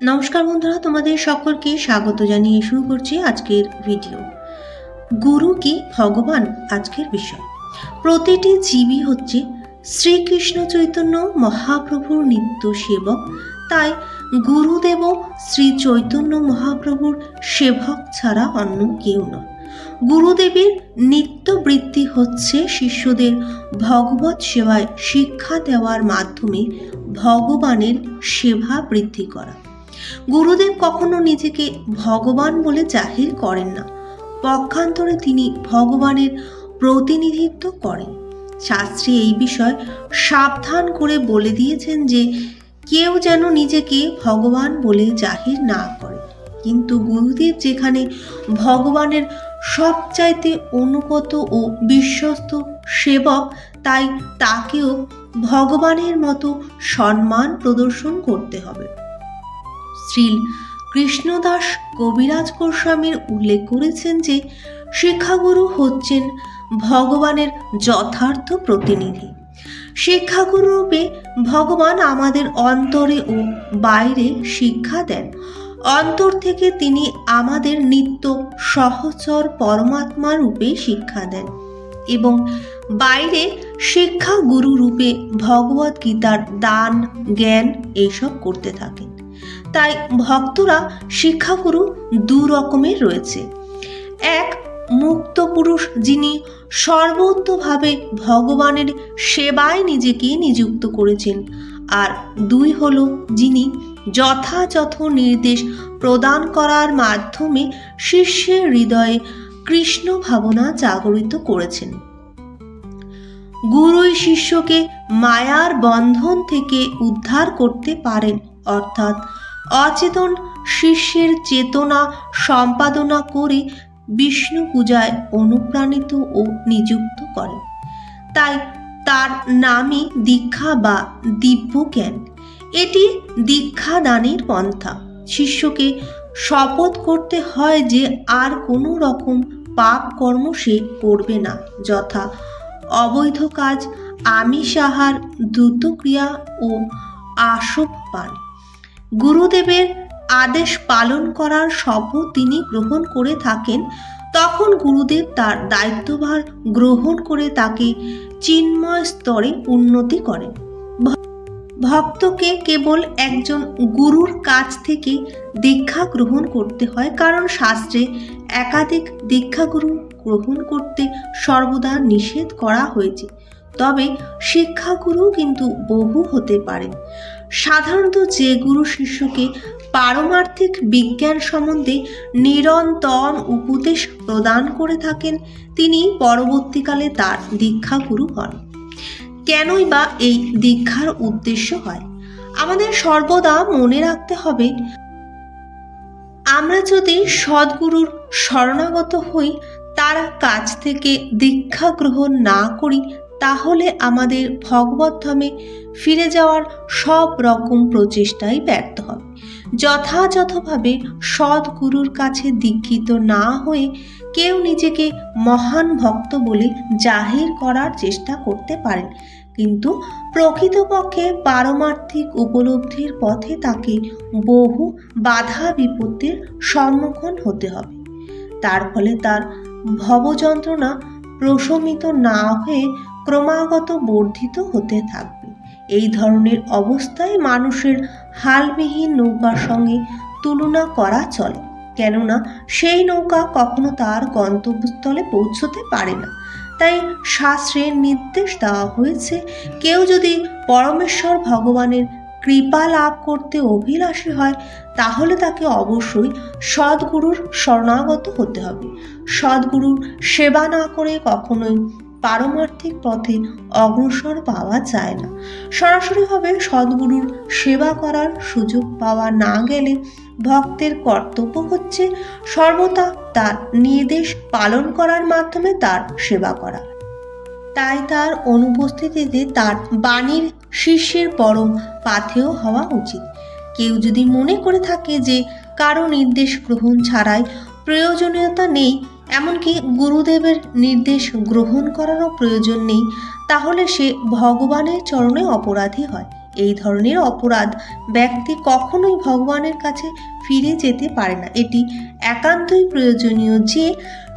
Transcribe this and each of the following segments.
নমস্কার বন্ধুরা, তোমাদের সকলকে স্বাগত জানিয়ে শুরু করছি আজকের ভিডিও। গুরু কি ভগবান আজকের বিষয়। প্রতিটি জীবই হচ্ছে শ্রীকৃষ্ণ চৈতন্য মহাপ্রভুর নিত্য সেবক। তাই গুরুদেব শ্রী চৈতন্য মহাপ্রভুর সেবক ছাড়া অন্য কেউ নয়। গুরুদেবের নিত্য বৃত্তি হচ্ছে শিষ্যদের ভগবত সেবায় শিক্ষা দেওয়ার মাধ্যমে ভগবানের সেবা বৃদ্ধি করা। গুরুদেব কখনো নিজেকে ভগবান বলে জাহির করেন না, পক্ষান্তরে তিনি ভগবানের প্রতিনিধিত্ব করেন। শাস্ত্রে এই বিষয় সাবধান করে বলে দিয়েছেন যে কেউ যেন নিজেকে ভগবান বলে জাহির না করে। কিন্তু গুরুদেব যেখানে ভগবানের সবচাইতে অনুগত ও বিশ্বস্ত সেবক, তাই তাকেও ভগবানের মতো সম্মান প্রদর্শন করতে হবে। শ্রী কৃষ্ণদাস কবিরাজ গোস্বামীর উল্লেখ করেছেন যে শিক্ষাগুরু হচ্ছেন ভগবানের যথার্থ প্রতিনিধি। শিক্ষাগুরু রূপে ভগবান আমাদের অন্তরে ও বাইরে শিক্ষা দেন। অন্তর থেকে তিনি আমাদের নিত্য সহচর পরমাত্মা রূপে শিক্ষা দেন এবং বাইরে শিক্ষা গুরু রূপে ভগবত গীতার দান জ্ঞান এইসব করতে থাকেন। তাই ভক্তরা শিক্ষাগুরু দু রকমের রয়েছে। এক, মুক্ত পুরুষ যিনি সর্বোত্তভাবে ভগবানের সেবায় নিজেকে নিযুক্ত করেছেন। আর দুই হলো যিনি যথাযথ নির্দেশ প্রদান করার মাধ্যমে শিষ্যের হৃদয়ে কৃষ্ণ ভাবনা জাগরিত করেছেন। গুরুই শিষ্যকে মায়ার বন্ধন থেকে উদ্ধার করতে পারেন, অর্থাৎ অচেতন শিষ্যের চেতনা সম্পাদনা করে বিষ্ণু পূজায় অনুপ্রাণিত ও নিযুক্ত করেন। তাই তার নামই দীক্ষা বা দিব্য জ্ঞান। এটি দীক্ষা দানের পন্থা। শিষ্যকে শপথ করতে হয় যে আর কোনো রকম পাপ কর্ম সে করবে না, যথা অবৈধ কাজ, আমিষ আহার, দ্রুতক্রিয়া ও আসব পান। গুরুদেবের আদেশ পালন করার শপথ তিনি গ্রহণ করে থাকেন। তখন গুরুদেব তার দায়িত্বভার গ্রহণ করে তাকে চিন্ময় স্তরে উন্নতি করেন। ভক্তকে কেবল একজন গুরুর কাছ থেকে দীক্ষা গ্রহণ করতে হয়, কারণ শাস্ত্রে একাধিক দীক্ষাগুরু গ্রহণ করতে সর্বদা নিষেধ করা হয়েছে। তবে শিক্ষাগুরু কিন্তু বহু হতে পারেন। সাধারণত যে গুরু শিষ্যকে পারমার্থিক বিজ্ঞান সম্বন্ধে নিরন্তর উপদেশ প্রদান করে থাকেন, তিনি পরবর্তীকালে তার দীক্ষাগুরু হন। কেনই বা এই দীক্ষার উদ্দেশ্য হয়? আমাদের সর্বদা মনে রাখতে হবে, আমরা যদি সদ্গুরুর শরণাগত হই, তার কাছ থেকে দীক্ষা গ্রহণ না করি, তাহলে আমাদের ভগবত ধামে ফিরে যাওয়ার সব রকম প্রচেষ্টাই ব্যর্থ হবে। যথাযথভাবে সদ্গুরুর কাছে দীক্ষিত না হয়ে কেউ নিজেকে মহান ভক্ত বলে জাহির করার চেষ্টা করতে পারেন, কিন্তু প্রকৃতপক্ষে পারমার্থিক উপলব্ধির পথে তাকে বহু বাধা বিপত্তির সম্মুখীন হতে হবে। তার ফলে তার ভবযন্ত্রণা প্রশমিত না হয়ে ক্রমাগত বর্ধিত হতে থাকবে। এই ধরনের অবস্থায় মানুষের হালবিহীন নৌকার সঙ্গে তুলনা করা চলে, কেননা সেই নৌকা কখনো তার গন্তব্যস্থলে পৌঁছতে পারে না। তাই শাস্ত্রে নির্দেশ দেওয়া হয়েছে, কেউ যদি পরমেশ্বর ভগবানের কৃপা লাভ করতে অভিলাষী হয়, তাহলে তাকে অবশ্যই সদ্গুরুর শরণাগত হতে হবে। সদ্গুরুর সেবা না করে কখনোই পারমার্থিক পথে অগ্রসর পাওয়া যায় না। সরাসরিভাবে সদ্গুরুর সেবা করার সুযোগ পাওয়া না গেলে ভক্তের কর্তব্য হচ্ছে সর্বদা তার নির্দেশ পালন করার মাধ্যমে তার সেবা করা। তাই তার অনুপস্থিতিতে তার বাণীর শিষ্যের পরম পাথেয় হওয়া উচিত। কেউ যদি মনে করে থাকে যে কারো নির্দেশ গ্রহণ ছাড়াই প্রয়োজনীয়তা নেই, এমনকি গুরুদেবের নির্দেশ গ্রহণ করারও প্রয়োজন নেই, তাহলে সে ভগবানের চরণে অপরাধী হয় এই ধরনের অপরাধ ব্যক্তি কখনোই ভগবানের কাছে ফিরে যেতে পারে না। এটি একান্তই প্রয়োজনীয় যে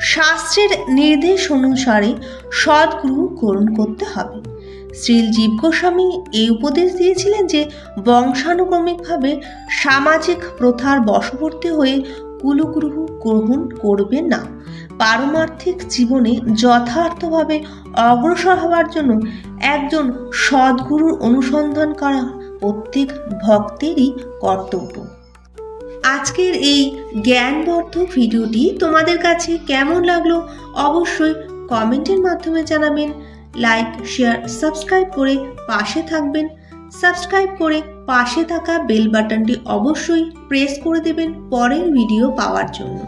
শাস্ত্রের নির্দেশ অনুসারে সদ্গুরু গ্রহণ করতে হবে। শ্রীল জীব গোস্বামী এই উপদেশ দিয়েছিলেন যে বংশানুক্রমিকভাবে সামাজিক প্রথার বশবর্তী হয়ে কুলগুরু গ্রহণ করবে না। পারমার্থিক জীবনে যথার্থভাবে অগ্রসর হওয়ার জন্য একজন সদ্গুরুর অনুসন্ধান করা প্রত্যেক ভক্তেরই কর্তব্য। আজকের এই জ্ঞানবর্ধক ভিডিওটি তোমাদের কাছে কেমন লাগলো অবশ্যই কমেন্টের মাধ্যমে জানাবেন। লাইক, শেয়ার, সাবস্ক্রাইব করে পাশে থাকবেন। সাবস্ক্রাইব করে পাশে থাকা বেল বাটনটি অবশ্যই প্রেস করে দেবেন পরের ভিডিও পাওয়ার জন্য।